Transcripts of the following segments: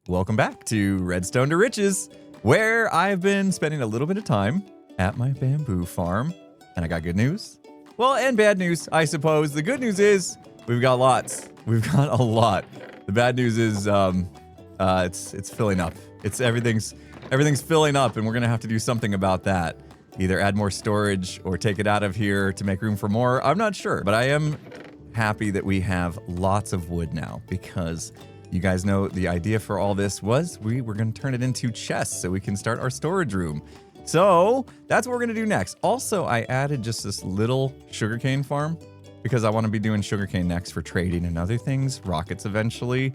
Welcome back to Redstone to Riches, where I've been spending a little bit of time at my bamboo farm. And I got good news. Well, and bad news, I suppose. The good news is we've got lots. We've got a lot. The bad news is it's filling up. Everything's filling up, and we're gonna have to do something about that. Either add more storage or take it out of here to make room for more. I'm not sure, but I am happy that we have lots of wood now, because you guys know the idea for all this was we were going to turn it into chests so we can start our storage room. So that's what we're going to do next. Also, I added just this little sugarcane farm because I want to be doing sugarcane next for trading and other things, rockets eventually.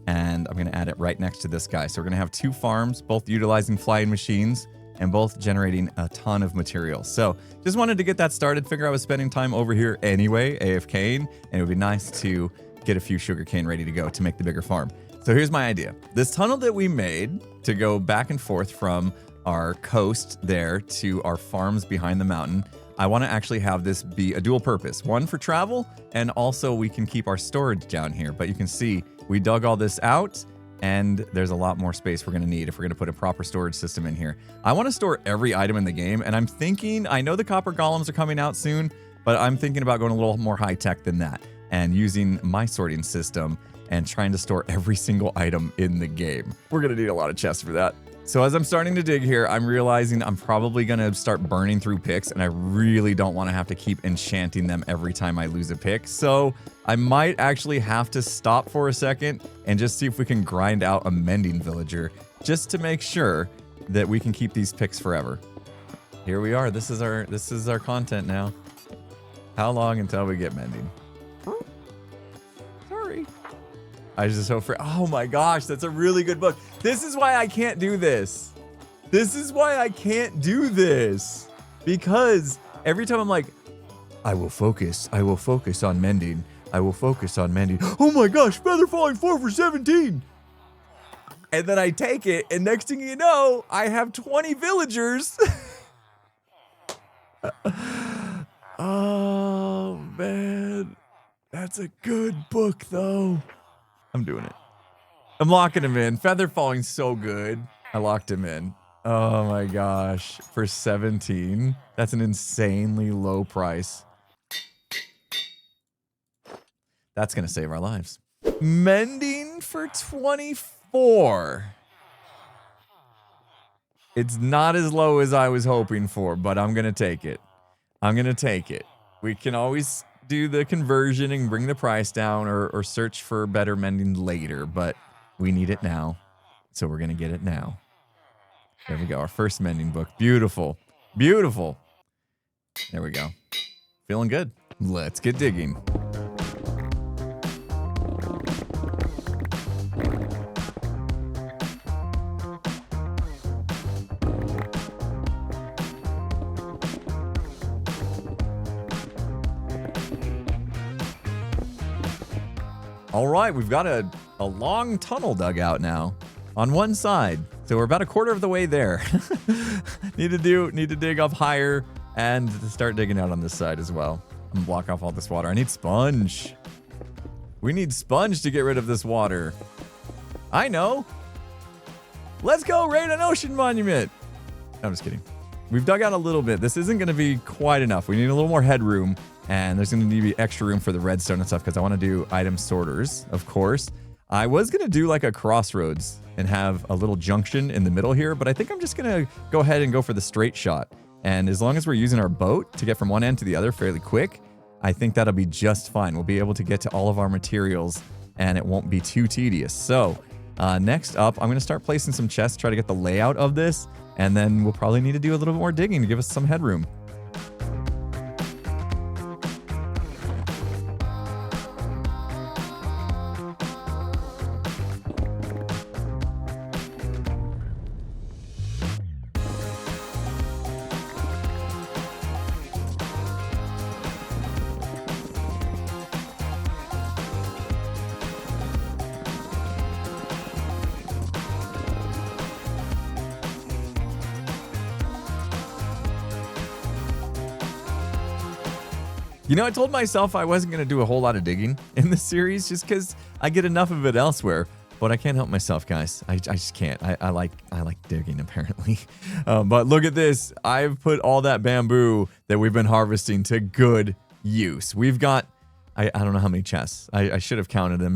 And I'm going to add it right next to this guy. So we're going to have two farms, both utilizing flying machines and both generating a ton of material. So just wanted to get that started. Figure I was spending time over here anyway, AFKing, and it would be nice to get a few sugarcane ready to go to make the bigger farm. So here's my idea. This tunnel that we made to go back and forth from our coast there to our farms behind the mountain, I want to actually have this be a dual purpose. One for travel, and also we can keep our storage down here. But you can see we dug all this out, and there's a lot more space we're going to need if we're going to put a proper storage system in here. I want to store every item in the game, and I'm thinking, I know the copper golems are coming out soon, but I'm thinking about going a little more high-tech than that and using my sorting system and trying to store every single item in the game. We're going to need a lot of chests for that. So as I'm starting to dig here, I'm realizing I'm probably going to start burning through picks, and I really don't want to have to keep enchanting them every time I lose a pick. So I might actually have to stop for a second and just see if we can grind out a mending villager just to make sure that we can keep these picks forever. Here we are. This is our content now. How long until we get mending? Sorry. I just hope for, oh my gosh, that's a really good book. This is why I can't do this. This is why I can't do this. Because every time I'm like, I will focus on mending. I will focus on mending. Oh my gosh, feather falling 4 for 17. And then I take it, and next thing you know, I have 20 villagers. Oh man, that's a good book though. I'm doing it. I'm locking him in. Feather falling so good. I locked him in. Oh my gosh. For 17. That's an insanely low price. That's going to save our lives. Mending for 24. It's not as low as I was hoping for, but I'm going to take it. I'm going to take it. We can always do the conversion and bring the price down or search for better mending later, but we need it now, so we're gonna get it now. There we go, our first mending book. Beautiful, beautiful. There we go. Feeling good. Let's get digging. All right, we've got a long tunnel dug out now on one side. So we're about a quarter of the way there. need to dig up higher and to start digging out on this side as well. I'm gonna block off all this water. I need sponge. We need sponge to get rid of this water. I know. Let's go raid an ocean monument. I'm just kidding. We've dug out a little bit. This isn't gonna be quite enough. We need a little more headroom. And there's going to need to be extra room for the redstone and stuff because I want to do item sorters, of course. I was going to do like a crossroads and have a little junction in the middle here, but I think I'm just going to go ahead and go for the straight shot. And as long as we're using our boat to get from one end to the other fairly quick, I think that'll be just fine. We'll be able to get to all of our materials and it won't be too tedious. So next up, I'm going to start placing some chests, try to get the layout of this, and then we'll probably need to do a little bit more digging to give us some headroom. You know, I told myself I wasn't going to do a whole lot of digging in this series just because I get enough of it elsewhere. but I can't help myself, guys. I just can't. I like digging, apparently. But look at this. I've put all that bamboo that we've been harvesting to good use. We've got, I don't know how many chests. I should have counted them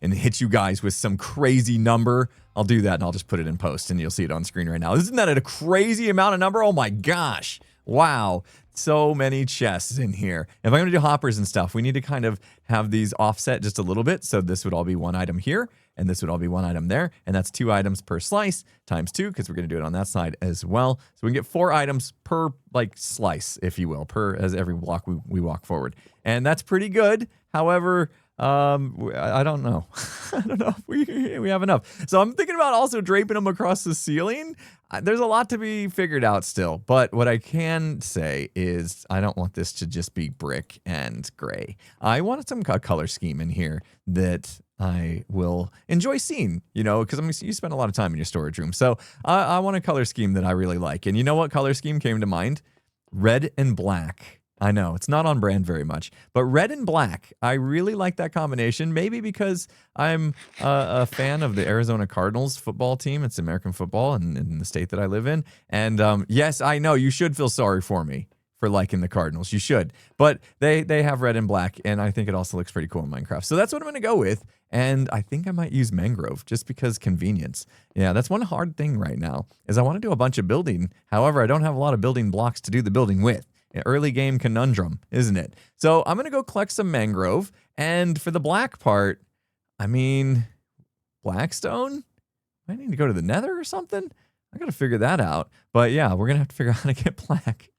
and hit you guys with some crazy number. I'll do that and I'll just put it in post and you'll see it on screen right now. Isn't that a crazy amount of number? Oh my gosh. Wow. So many chests in here. If I'm going to do hoppers and stuff, we need to kind of have these offset just a little bit. So this would all be one item here, and this would all be one item there. And that's 2 items per slice times 2, because we're going to do it on that side as well. So we can get 4 items per like slice, if you will, as every block we walk forward. And that's pretty good. However, I don't know. I don't know if we have enough. So I'm thinking about also draping them across the ceiling. There's a lot to be figured out still, but what I can say is I don't want this to just be brick and gray. I wanted some color scheme in here that I will enjoy seeing, you know, because you spend a lot of time in your storage room. So I want a color scheme that I really like. And you know what color scheme came to mind? Red and black. I know, it's not on brand very much, but red and black, I really like that combination. Maybe because I'm a fan of the Arizona Cardinals football team. It's American football in the state that I live in. And yes, I know, you should feel sorry for me for liking the Cardinals. You should. But they have red and black, and I think it also looks pretty cool in Minecraft. So that's what I'm going to go with. And I think I might use mangrove just because convenience. Yeah, that's one hard thing right now is I want to do a bunch of building. However, I don't have a lot of building blocks to do the building with. Early game conundrum, isn't it? So I'm going to go collect some mangrove. And for the black part, I mean, blackstone? I need to go to the Nether or something? I got to figure that out. But yeah, we're going to have to figure out how to get black.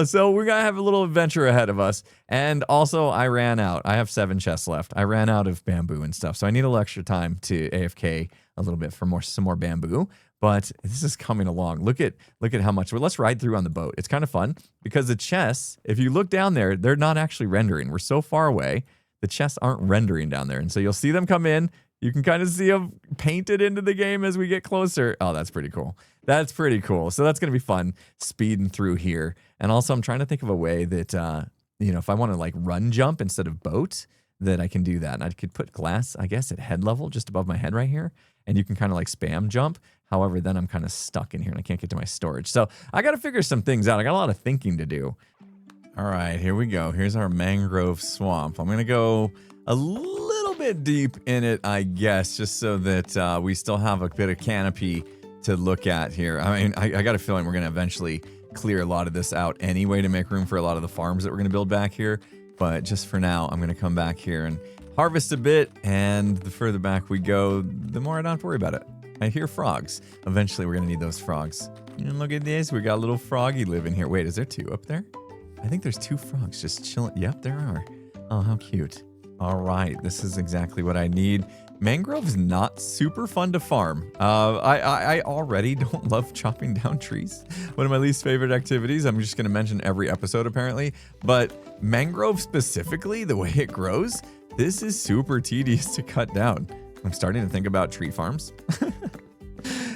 So we're going to have a little adventure ahead of us. And also, I ran out. I have 7 chests left. I ran out of bamboo and stuff. So I need a little extra time to AFK a little bit for some more bamboo. But this is coming along. Look at how much. Well, let's ride through on the boat. It's kind of fun because the chests, if you look down there, they're not actually rendering. We're so far away. The chests aren't rendering down there. And so you'll see them come in. You can kind of see them painted into the game as we get closer. Oh, that's pretty cool. That's pretty cool. So that's going to be fun speeding through here. And also I'm trying to think of a way that, you know, if I want to like run jump instead of boat, that I can do that. And I could put glass, I guess, at head level just above my head right here. And you can kind of like spam jump. However, then I'm kind of stuck in here and I can't get to my storage. So I got to figure some things out. I got a lot of thinking to do. All right, here we go. Here's our mangrove swamp. I'm going to go a little bit deep in it, I guess, just so that we still have a bit of canopy to look at here. I mean, I got a feeling we're going to eventually clear a lot of this out anyway to make room for a lot of the farms that we're going to build back here. But just for now, I'm going to come back here and harvest a bit. And the further back we go, the more I don't have to worry about it. I hear frogs. Eventually, we're going to need those frogs. And look at this. We got a little froggy living here. Wait, is there 2 up there? I think there's 2 frogs just chilling. Yep, there are. Oh, how cute. All right. This is exactly what I need. Mangrove is not super fun to farm. I already don't love chopping down trees. One of my least favorite activities. I'm just going to mention every episode, apparently. But mangrove specifically, the way it grows, this is super tedious to cut down. I'm starting to think about tree farms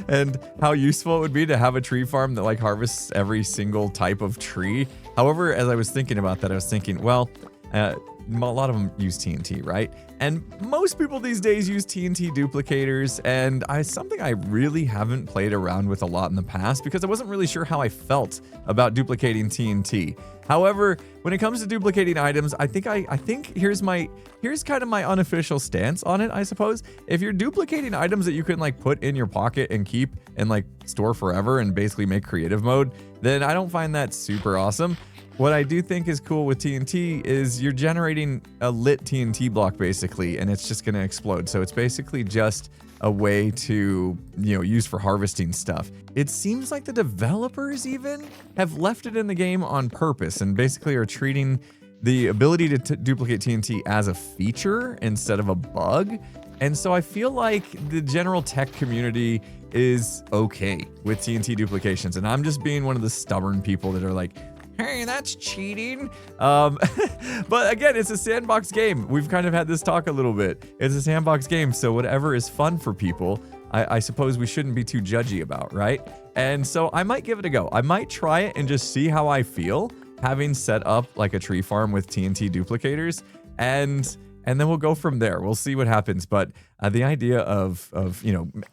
and how useful it would be to have a tree farm that like harvests every single type of tree. However, as I was thinking about that, I was thinking, well, a lot of them use TNT, right? And most people these days use TNT duplicators, and something I really haven't played around with a lot in the past because I wasn't really sure how I felt about duplicating TNT. However, when it comes to duplicating items, I think here's kind of my unofficial stance on it, I suppose. If you're duplicating items that you can like put in your pocket and keep and like store forever and basically make creative mode, then I don't find that super awesome. What I do think is cool with TNT is you're generating a lit TNT block basically, and it's just going to explode. So it's basically just a way to, you know, use for harvesting stuff. It seems like the developers even have left it in the game on purpose and basically are treating the ability to duplicate TNT as a feature instead of a bug. And so I feel like the general tech community is okay with TNT duplications. And I'm just being one of the stubborn people that are like, hey, that's cheating. But again, it's a sandbox game. We've kind of had this talk a little bit. It's a sandbox game, so whatever is fun for people, I suppose we shouldn't be too judgy about, right? And so I might give it a go. I might try it and just see how I feel having set up like a tree farm with TNT duplicators. And and then we'll go from there. We'll see what happens. But the idea of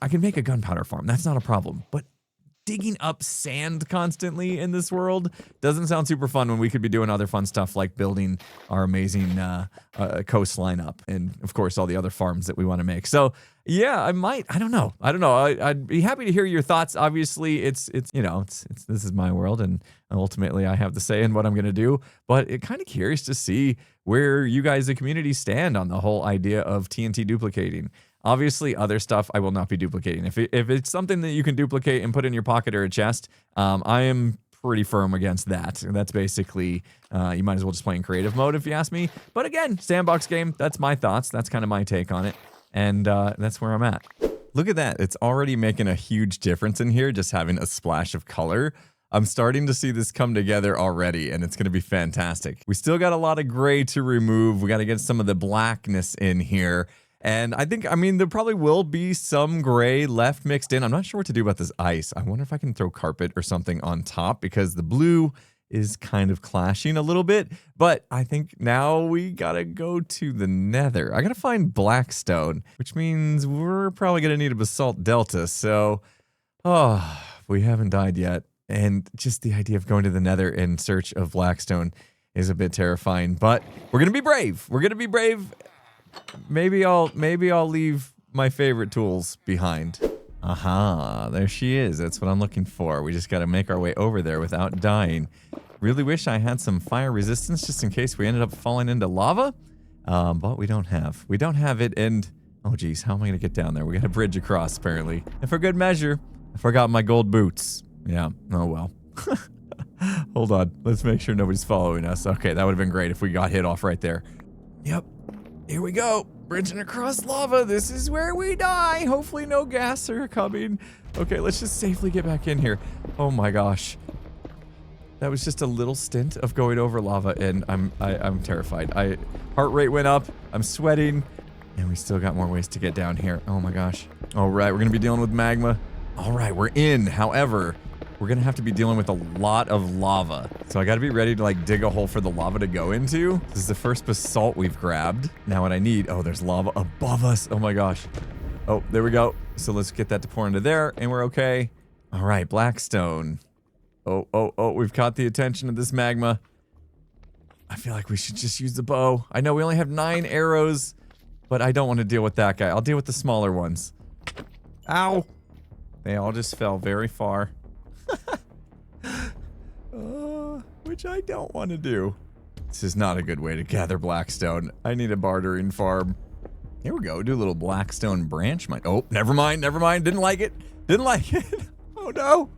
I can make a gunpowder farm. That's not a problem. But digging up sand constantly in this world doesn't sound super fun when we could be doing other fun stuff like building our amazing coastline up, and of course all the other farms that we want to make. So yeah, I don't know. I'd be happy to hear your thoughts. Obviously, it's this is my world, and ultimately I have the say in what I'm gonna do. But it kind of curious to see where you guys, the community, stand on the whole idea of TNT duplicating. Obviously, other stuff I will not be duplicating. If it's something that you can duplicate and put in your pocket or a chest, I am pretty firm against that. That's basically, you might as well just play in creative mode if you ask me. But again, sandbox game, that's my thoughts. That's kind of my take on it. And that's where I'm at. Look at that. It's already making a huge difference in here, just having a splash of color. I'm starting to see this come together already, and it's going to be fantastic. We still got a lot of gray to remove. We got to get some of the blackness in here. And I mean, there probably will be some gray left mixed in. I'm not sure what to do about this ice. I wonder if I can throw carpet or something on top, because the blue is kind of clashing a little bit. But I think now we gotta go to the Nether. I gotta find blackstone, which means we're probably gonna need a basalt delta. So, we haven't died yet. And just the idea of going to the Nether in search of blackstone is a bit terrifying. But we're gonna be brave. We're gonna be brave. Maybe I'll leave my favorite tools behind. Aha, there she is. That's what I'm looking for. We just got to make our way over there without dying. Really wish I had some fire resistance just in case we ended up falling into lava. But we don't have. We don't have it, and oh geez, how am I gonna get down there? We got a bridge across apparently. And for good measure, I forgot my gold boots. Yeah, oh well. Hold on, let's make sure nobody's following us. Okay, that would have been great if we got hit off right there. Yep. Here we go, bridging across lava. This is where we die. Hopefully no gas are coming. Okay, let's just safely get back in here. Oh my gosh. That was just a little stint of going over lava, and I'm terrified. Heart rate went up, I'm sweating, and we still got more ways to get down here. Oh my gosh. All right, we're gonna be dealing with magma. All right, we're in. However, we're gonna have to be dealing with a lot of lava. So I gotta be ready to like dig a hole for the lava to go into. This is the first basalt we've grabbed. Now what I need, oh, there's lava above us. Oh my gosh. Oh, there we go. So let's get that to pour into there, and we're okay. All right, blackstone. Oh, we've caught the attention of this magma. I feel like we should just use the bow. I know we only have 9 arrows, but I don't want to deal with that guy. I'll deal with the smaller ones. Ow. They all just fell very far. Which I don't want to do. This is not a good way to gather blackstone. I need a bartering farm. Here we go. Do a little blackstone branch mine. Oh, never mind. Didn't like it. Oh no.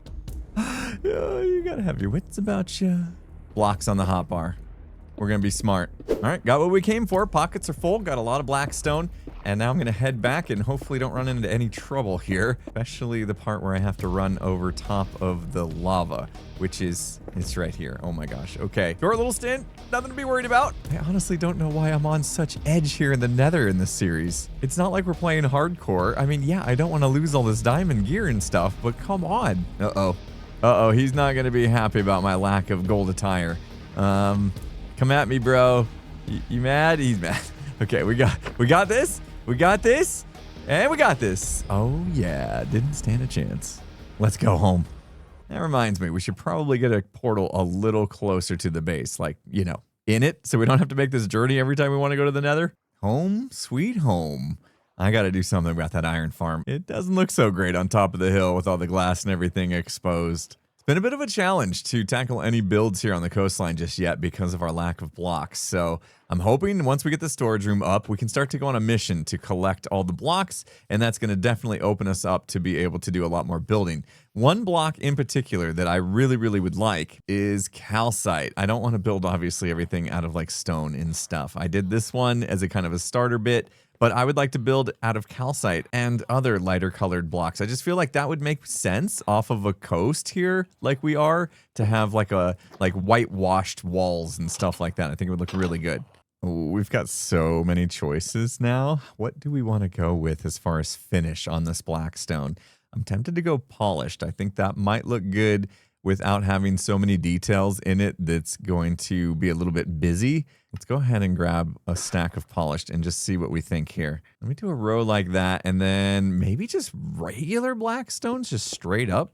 You gotta have your wits about you. Blocks on the hotbar. We're gonna be smart. All right, got what we came for. Pockets are full. Got a lot of blackstone. And now I'm gonna head back and hopefully don't run into any trouble here. Especially the part where I have to run over top of the lava, which is, it's right here. Oh my gosh. Okay, short little stint. Nothing to be worried about. I honestly don't know why I'm on such edge here in the Nether in this series. It's not like we're playing hardcore. I mean, yeah, I don't want to lose all this diamond gear and stuff, but come on. Uh-oh, he's not gonna be happy about my lack of gold attire. Come at me, bro. You mad? He's mad. Okay, we got this. We got this. And we got this. Oh yeah, didn't stand a chance. Let's go home. That reminds me, we should probably get a portal a little closer to the base. Like, you know, in it, so we don't have to make this journey every time we want to go to the Nether. Home, sweet home. I gotta do something about that iron farm. It doesn't look so great on top of the hill with all the glass and everything exposed. It's been a bit of a challenge to tackle any builds here on the coastline just yet because of our lack of blocks. So I'm hoping once we get the storage room up, we can start to go on a mission to collect all the blocks, and that's going to definitely open us up to be able to do a lot more building. One block in particular that I really would like is calcite. I don't want to build obviously everything out of like stone and stuff. I did this one as a kind of a starter bit, but I would like to build out of calcite and other lighter colored blocks. I just feel like that would make sense off of a coast here like we are, to have like whitewashed walls and stuff like that. I think it would look really good. Ooh, we've got so many choices now. What do we want to go with as far as finish on this blackstone? I'm tempted to go polished. I think that might look good without having so many details in it that's going to be a little bit busy. Let's go ahead and grab a stack of polished and just see what we think here. Let me do a row like that, and then maybe just regular blackstones, just straight up.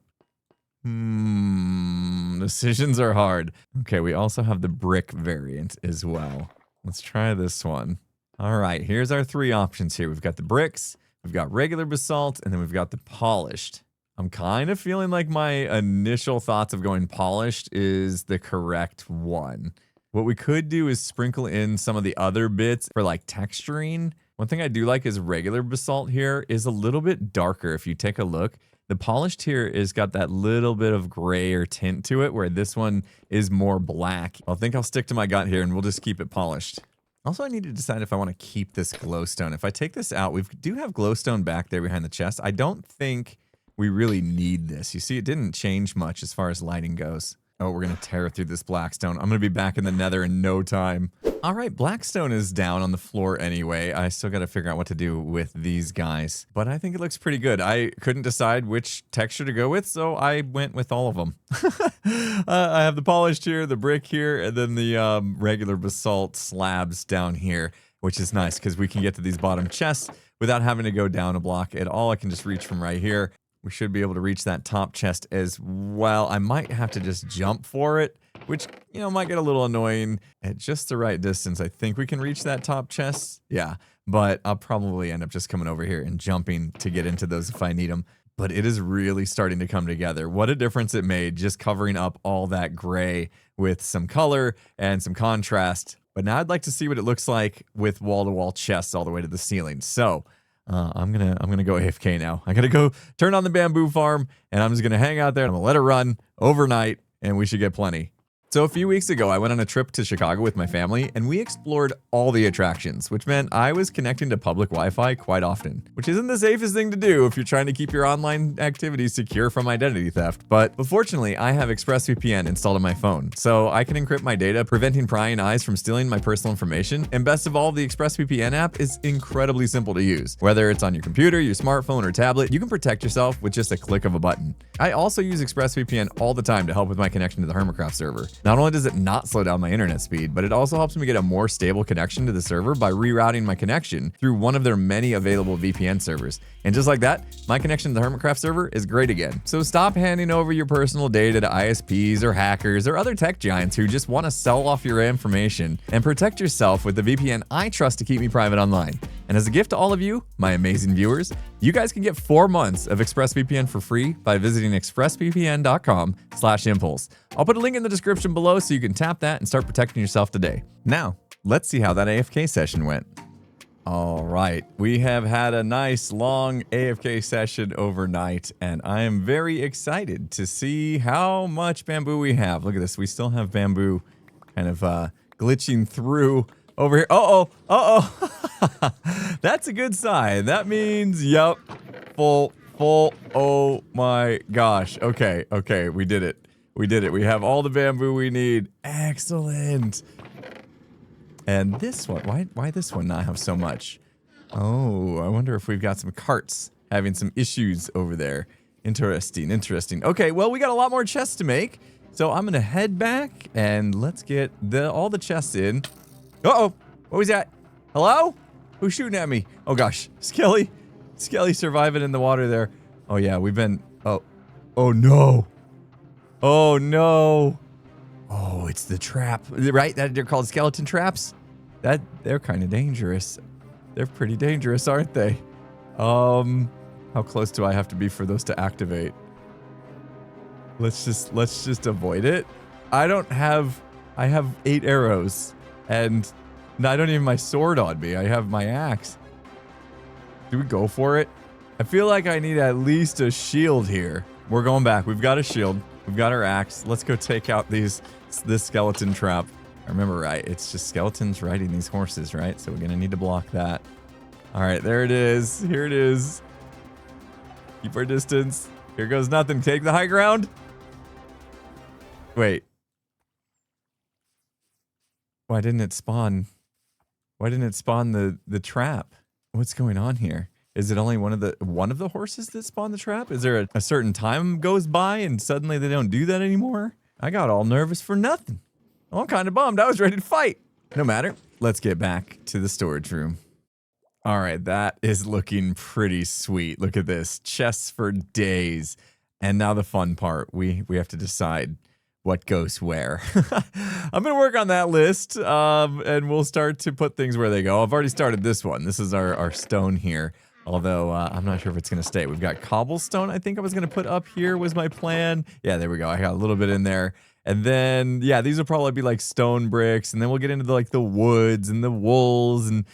Decisions are hard. Okay, we also have the brick variant as well. Let's try this one. All right, here's our 3 options here. We've got the bricks, we've got regular basalt, and then we've got the polished. I'm kind of feeling like my initial thoughts of going polished is the correct one. What we could do is sprinkle in some of the other bits for like texturing. One thing I do like is regular basalt here is a little bit darker. If you take a look, the polished here is got that little bit of grayer tint to it, where this one is more black. I think I'll stick to my gut here and we'll just keep it polished. Also, I need to decide if I want to keep this glowstone. If I take this out, we do have glowstone back there behind the chest. I don't think we really need this. You see, it didn't change much as far as lighting goes. Oh, we're going to tear through this blackstone. I'm going to be back in the nether in no time. All right, blackstone is down on the floor anyway. I still got to figure out what to do with these guys. But I think it looks pretty good. I couldn't decide which texture to go with, so I went with all of them. I have the polished here, the brick here, and then the regular basalt slabs down here, which is nice because we can get to these bottom chests without having to go down a block at all. I can just reach from right here. We should be able to reach that top chest as well. I might have to just jump for it, which, you know, might get a little annoying at just the right distance. I think we can reach that top chest. Yeah, but I'll probably end up just coming over here and jumping to get into those if I need them. But it is really starting to come together. What a difference it made just covering up all that gray with some color and some contrast. But now I'd like to see what it looks like with wall-to-wall chests all the way to the ceiling. So I'm gonna go AFK now. I gotta go turn on the bamboo farm, and I'm just gonna hang out there. I'm gonna let it run overnight, and we should get plenty. So a few weeks ago, I went on a trip to Chicago with my family, and we explored all the attractions, which meant I was connecting to public Wi-Fi quite often, which isn't the safest thing to do if you're trying to keep your online activities secure from identity theft. But fortunately, I have ExpressVPN installed on my phone, so I can encrypt my data, preventing prying eyes from stealing my personal information. And best of all, the ExpressVPN app is incredibly simple to use. Whether it's on your computer, your smartphone, or tablet, you can protect yourself with just a click of a button. I also use ExpressVPN all the time to help with my connection to the Hermitcraft server. Not only does it not slow down my internet speed, but it also helps me get a more stable connection to the server by rerouting my connection through one of their many available VPN servers. And just like that, my connection to the Hermitcraft server is great again. So stop handing over your personal data to ISPs or hackers or other tech giants who just want to sell off your information, and protect yourself with the VPN I trust to keep me private online. And as a gift to all of you, my amazing viewers, you guys can get 4 months of ExpressVPN for free by visiting expressvpn.com/impulse. I'll put a link in the description below so you can tap that and start protecting yourself today. Now, let's see how that AFK session went. All right, we have had a nice long AFK session overnight, and I am very excited to see how much bamboo we have. Look at this, we still have bamboo kind of glitching through over here. That's a good sign. That means, yep, full. Oh my gosh. Okay, we did it. We have all the bamboo we need. Excellent. And this one, why this one not have so much? Oh, I wonder if we've got some carts having some issues over there. Interesting. Okay, well, we got a lot more chests to make, so I'm gonna head back and let's get all the chests in. Uh-oh, what was that? Hello? Who's shooting at me? Oh gosh, Skelly surviving in the water there. Oh yeah, we've been, oh no. Oh no. Oh, it's the trap, right? They're called skeleton traps? They're kind of dangerous. They're pretty dangerous, aren't they? How close do I have to be for those to activate? Let's just avoid it. I have 8 arrows, and I don't even have my sword on me. I have my axe. Do we go for it? I feel like I need at least a shield here. We're going back. We've got a shield. We've got our axe. Let's go take out this skeleton trap. I remember right. It's just skeletons riding these horses, right? So we're going to need to block that. All right, there it is. Here it is. Keep our distance. Here goes nothing. Take the high ground. Wait. Why didn't it spawn? Why didn't it spawn the trap? What's going on here? Is it only one of the horses that spawned the trap? Is there a certain time goes by and suddenly they don't do that anymore? I got all nervous for nothing. I'm kind of bummed. I was ready to fight. No matter. Let's get back to the storage room. All right, that is looking pretty sweet. Look at this. Chests for days. And now the fun part. We have to decide what goes where. I'm going to work on that list, and we'll start to put things where they go. I've already started this one. This is our stone here, although I'm not sure if it's going to stay. We've got cobblestone I think I was going to put up here was my plan. Yeah, there we go. I got a little bit in there. And then, yeah, these will probably be like stone bricks, and then we'll get into like the woods and the wools and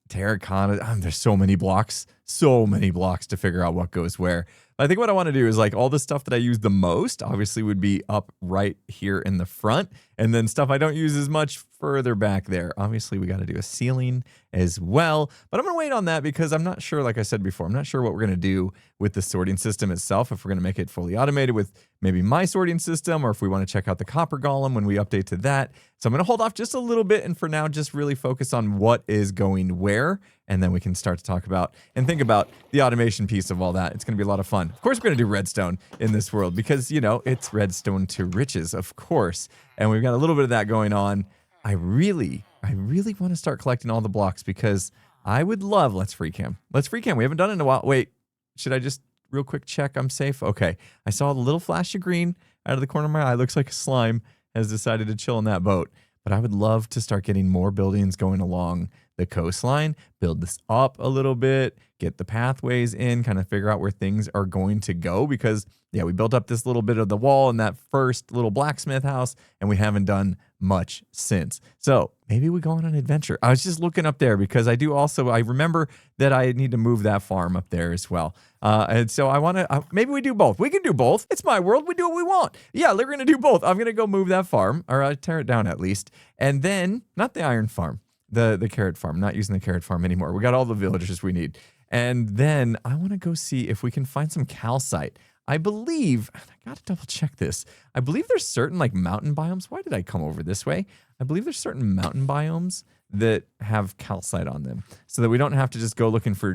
terracotta. There's so many blocks to figure out what goes where. I think what I want to do is like all the stuff that I use the most obviously would be up right here in the front, and then stuff I don't use as much further back there. Obviously we got to do a ceiling as well, but I'm gonna wait on that because I'm not sure, like I said before, I'm not sure what we're gonna do with the sorting system itself, if we're gonna make it fully automated with maybe my sorting system, or if we want to check out the copper golem when we update to that. So I'm gonna hold off just a little bit, and for now just really focus on what is going where, and then we can start to talk about and think about the automation piece of all that. It's gonna be a lot of fun. Of course we're gonna do redstone in this world because, you know, it's redstone to riches, of course, and we've got a little bit of that going on. I really want to start collecting all the blocks because I would love, let's free cam. We haven't done it in a while. Wait, should I just real quick check I'm safe? Okay, I saw a little flash of green out of the corner of my eye. Looks like a slime has decided to chill in that boat. But I would love to start getting more buildings going along the coastline, build this up a little bit, get the pathways in, kind of figure out where things are going to go because, yeah, we built up this little bit of the wall in that first little blacksmith house, and we haven't done much since. So maybe we go on an adventure. I was just looking up there because I remember that I need to move that farm up there as well. And so I want to, maybe we do both. We can do both. It's my world. We do what we want. Yeah, we're going to do both. I'm going to go move that farm, or tear it down at least. And then, not the iron farm, the carrot farm, not using the carrot farm anymore. We got all the villagers we need. And then I want to go see if we can find some calcite. I believe, I gotta double check this. I believe there's certain like mountain biomes. Why did I come over this way? I believe there's certain mountain biomes that have calcite on them so that we don't have to just go looking for,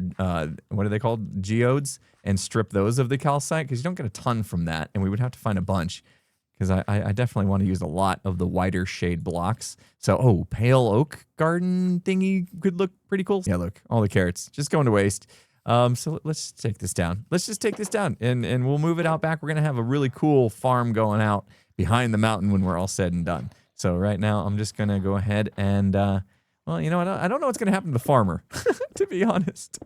what are they called? Geodes, and strip those of the calcite because you don't get a ton from that. And we would have to find a bunch because I definitely want to use a lot of the whiter shade blocks. So, pale oak garden thingy could look pretty cool. Yeah, look, all the carrots just going to waste. So let's take this down. Let's just take this down and we'll move it out back. We're going to have a really cool farm going out behind the mountain when we're all said and done. So right now I'm just going to go ahead and, well, you know what? I don't know what's going to happen to the farmer, to be honest.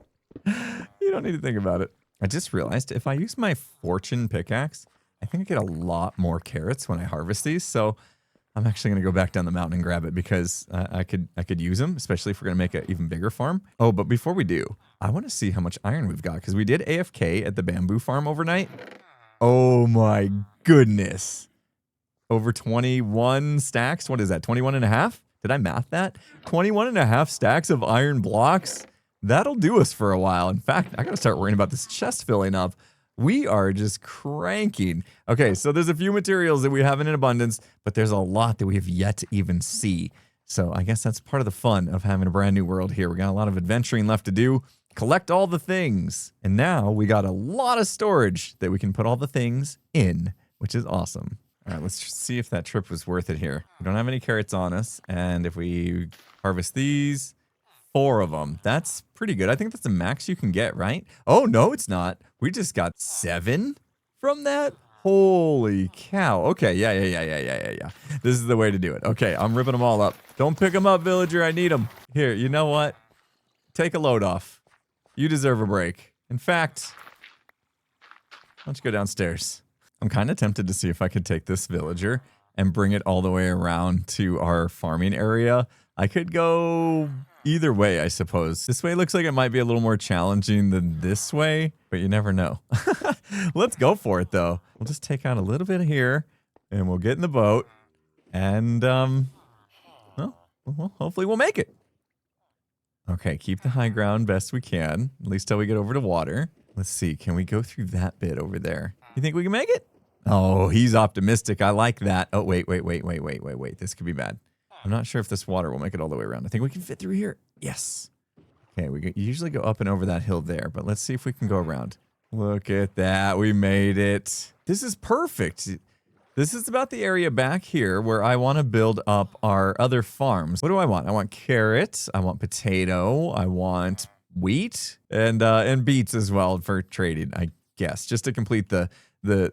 You don't need to think about it. I just realized if I use my fortune pickaxe, I think I get a lot more carrots when I harvest these. So I'm actually going to go back down the mountain and grab it because I could use them, especially if we're going to make an even bigger farm. Oh, but before we do, I want to see how much iron we've got because we did AFK at the bamboo farm overnight. Oh my goodness. Over 21 stacks. What is that? 21 and a half? Did I math that? 21 and a half stacks of iron blocks. That'll do us for a while. In fact, I got to start worrying about this chest filling up. We are just cranking. Okay, so there's a few materials that we have in abundance, but there's a lot that we have yet to even see. So I guess that's part of the fun of having a brand new world here. We got a lot of adventuring left to do. Collect all the things. And now we got a lot of storage that we can put all the things in, which is awesome. All right, let's see if that trip was worth it here. We don't have any carrots on us. And if we harvest these, 4 of them. That's pretty good. I think that's the max you can get, right? Oh, no, it's not. We just got 7 from that? Holy cow. Okay, yeah. This is the way to do it. Okay, I'm ripping them all up. Don't pick them up, villager. I need them. Here, you know what? Take a load off. You deserve a break. In fact, why don't you go downstairs? I'm kind of tempted to see if I could take this villager and bring it all the way around to our farming area. I could go either way, I suppose. This way looks like it might be a little more challenging than this way, but you never know. Let's go for it, though. We'll just take out a little bit here, and we'll get in the boat, and, well, hopefully we'll make it. Okay, keep the high ground best we can, at least till we get over to water. Let's see, can we go through that bit over there? You think we can make it? Oh, he's optimistic. I like that. Oh, wait. This could be bad. I'm not sure if this water will make it all the way around. I think we can fit through here. Yes. Okay, we usually go up and over that hill there, but let's see if we can go around. Look at that. We made it. This is perfect. This is about the area back here where I want to build up our other farms. What do I want? I want carrots. I want potato. I want wheat and beets as well for trading, I guess, just to complete the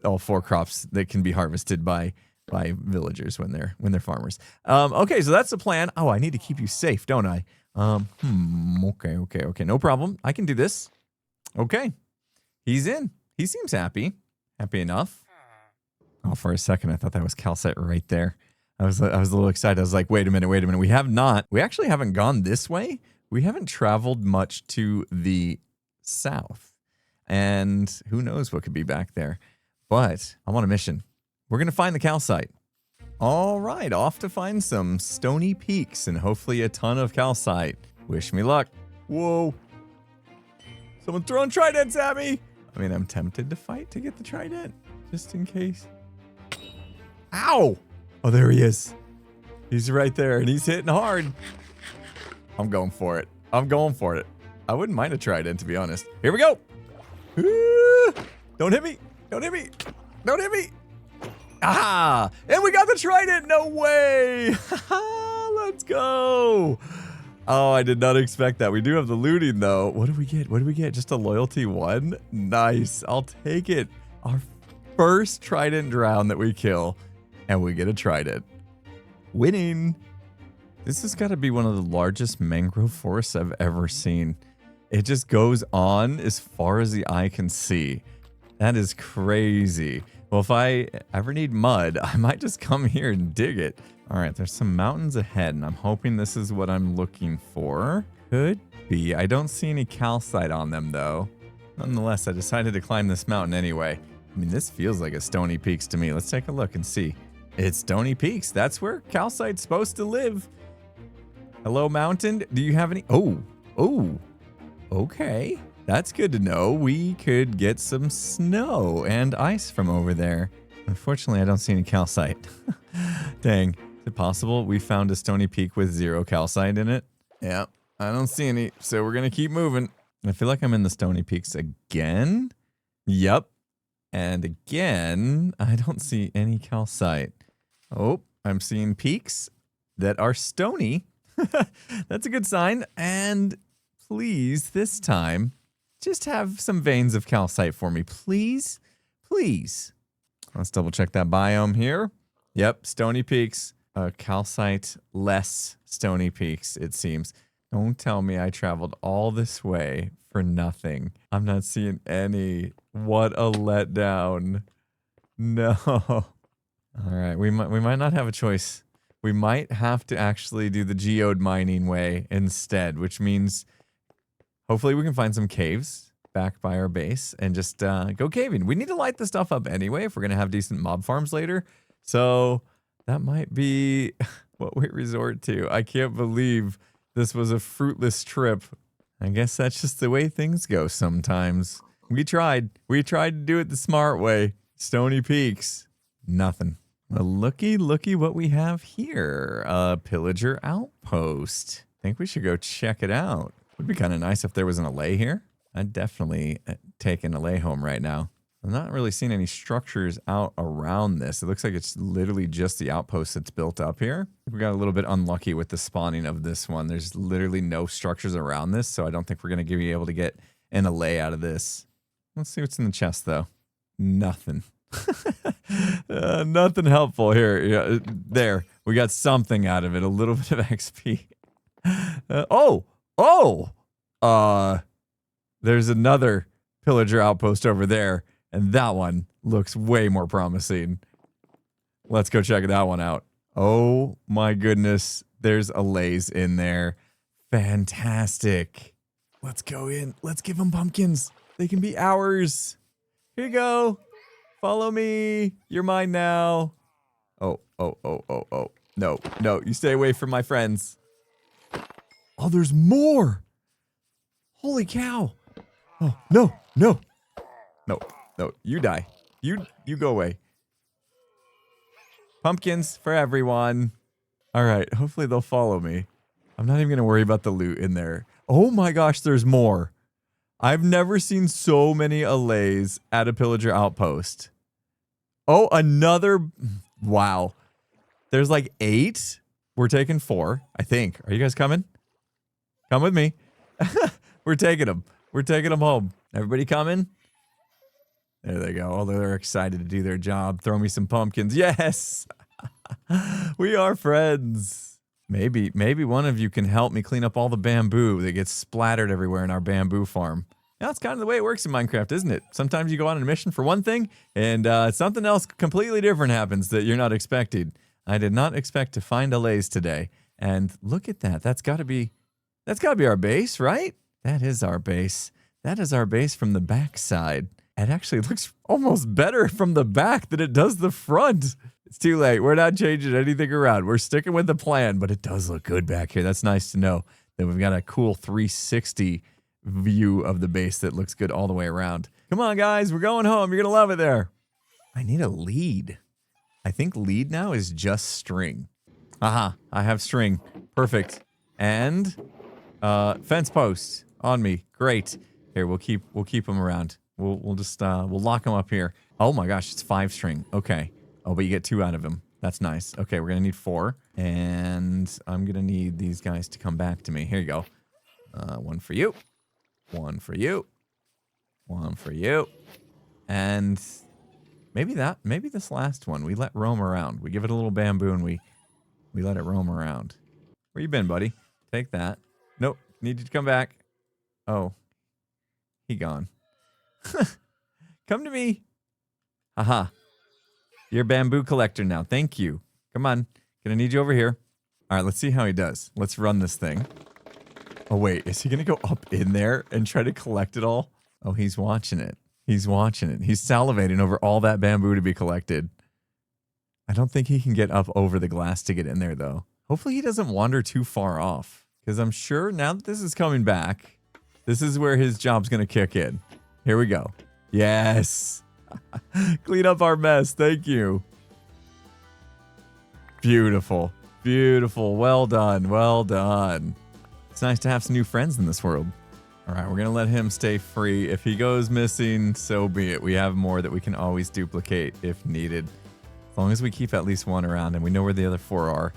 all 4 crops that can be harvested by villagers when they're farmers. Okay, so that's the plan. Oh, I need to keep you safe, don't I? Okay. No problem. I can do this. Okay. He's in. He seems happy. Happy enough. Oh, for a second, I thought that was calcite right there. I was a little excited. I was like, wait a minute. We actually haven't gone this way. We haven't traveled much to the south. And who knows what could be back there. But I'm on a mission. We're going to find the calcite. All right, off to find some stony peaks and hopefully a ton of calcite. Wish me luck. Whoa. Someone throwing tridents at me. I mean, I'm tempted to fight to get the trident, just in case. Ow! Oh, there he is. He's right there, and he's hitting hard. I'm going for it. I wouldn't mind a trident, to be honest. Here we go. Don't hit me. Ah! And we got the trident. No way. Let's go. Oh, I did not expect that. We do have the looting, though. What do we get? Just a loyalty 1? Nice. I'll take it. Our first trident drown that we kill, and we get a trident. Winning. This has got to be one of the largest mangrove forests I've ever seen. It just goes on as far as the eye can see. That is crazy. Well, if I ever need mud, I might just come here and dig it. All right, there's some mountains ahead, and I'm hoping this is what I'm looking for. Could be. I don't see any calcite on them, though. Nonetheless, I decided to climb this mountain anyway. I mean, this feels like a Stony Peaks to me. Let's take a look and see. It's Stony Peaks. That's where calcite's supposed to live. Hello, mountain. Do you have any? Oh. Okay. That's good to know. We could get some snow and ice from over there. Unfortunately, I don't see any calcite. Dang. Is it possible we found a Stony Peak with 0 calcite in it? Yeah, I don't see any, so we're going to keep moving. I feel like I'm in the Stony Peaks again. Yep. And again, I don't see any calcite. Oh, I'm seeing peaks that are stony. That's a good sign. And please, this time, just have some veins of calcite for me. Please. Let's double check that biome here. Yep, Stony Peaks. Calcite less Stony Peaks, it seems. Don't tell me I traveled all this way for nothing. I'm not seeing any. What a letdown. No. All right, we might not have a choice. We might have to actually do the geode mining way instead, which means hopefully we can find some caves back by our base and just go caving. We need to light the stuff up anyway if we're going to have decent mob farms later. So that might be what we resort to. I can't believe this was a fruitless trip. I guess that's just the way things go sometimes. We tried to do it the smart way. Stony Peaks. Nothing. Well, looky what we have here. A pillager outpost. Think we should go check it out. Would be kind of nice if there was an allay here. I'd definitely take an allay home right now. I'm not really seeing any structures out around this. It looks like it's literally just the outpost that's built up here. We got a little bit unlucky with the spawning of this one. There's literally no structures around this, so I don't think we're going to be able to get an allay out of this. Let's see what's in the chest, though. Nothing. Nothing helpful here. Yeah, there. We got something out of it. A little bit of XP. There's another pillager outpost over there. And that one looks way more promising. Let's go check that one out. Oh my goodness. There's allays in there. Fantastic. Let's go in. Let's give them pumpkins. They can be ours. Here you go. Follow me. You're mine now. Oh. No. You stay away from my friends. Oh, there's more. Holy cow. Oh, no. No, you die. You go away. Pumpkins for everyone. All right, hopefully they'll follow me. I'm not even going to worry about the loot in there. Oh my gosh, there's more. I've never seen so many allays at a pillager outpost. Oh, another. Wow. There's like 8. We're taking 4, I think. Are you guys coming? Come with me. We're taking them. We're taking them home. Everybody coming? There they go. Although they're excited to do their job. Throw me some pumpkins. Yes. We are friends. Maybe one of you can help me clean up all the bamboo that gets splattered everywhere in our bamboo farm. Now, that's kind of the way it works in Minecraft, isn't it? Sometimes you go on a mission for one thing, and something else completely different happens that you're not expecting. I did not expect to find allays today. And look at that. That's got to be our base, right? That is our base. That is our base from the back side. It actually looks almost better from the back than it does the front. It's too late. We're not changing anything around. We're sticking with the plan, but it does look good back here. That's nice to know that we've got a cool 360 view of the base that looks good all the way around. Come on, guys. We're going home. You're going to love it there. I need a lead. I think lead now is just string. Aha. I have string. Perfect. And fence posts on me. Great. Here, we'll keep them around. We'll just we'll lock them up here. Oh my gosh, it's 5 string. Okay. Oh, but you get 2 out of them. That's nice. Okay, we're gonna need 4, and I'm gonna need these guys to come back to me. Here you go. 1 for you. 1 for you. 1 for you. And maybe this last one we let roam around. We give it a little bamboo and we let it roam around. Where you been, buddy? Take that. Nope. Need you to come back. Oh. He gone. Come to me. Haha. You're a bamboo collector now. Thank you. Come on. Gonna need you over here. All right, let's see how he does. Let's run this thing. Oh, wait. Is he gonna go up in there and try to collect it all? Oh, he's watching it. He's watching it. He's salivating over all that bamboo to be collected. I don't think he can get up over the glass to get in there, though. Hopefully he doesn't wander too far off. Because I'm sure now that this is coming back, this is where his job's going to kick in. Here we go. Yes. Clean up our mess. Thank you. Beautiful. Beautiful. Well done. Well done. It's nice to have some new friends in this world. All right, we're going to let him stay free. If he goes missing, so be it. We have more that we can always duplicate if needed. As long as we keep at least 1 around and we know where the other 4 are.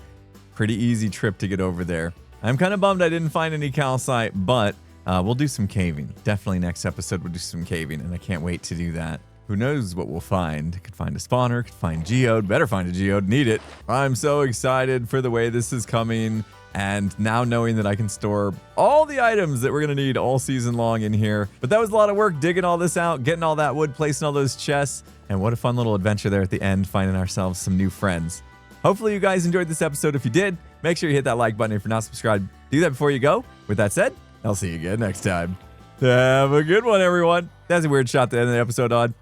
Pretty easy trip to get over there. I'm kind of bummed I didn't find any calcite, but we'll do some caving. Definitely next episode we'll do some caving, and I can't wait to do that. Who knows what we'll find? Could find a spawner, could find geode. Better find a geode, need it. I'm so excited for the way this is coming. And now knowing that I can store all the items that we're going to need all season long in here. But that was a lot of work digging all this out, getting all that wood, placing all those chests. And what a fun little adventure there at the end, finding ourselves some new friends. Hopefully you guys enjoyed this episode. If you did, make sure you hit that like button if you're not subscribed. Do that before you go. With that said, I'll see you again next time. Have a good one, everyone. That's a weird shot to end the episode on.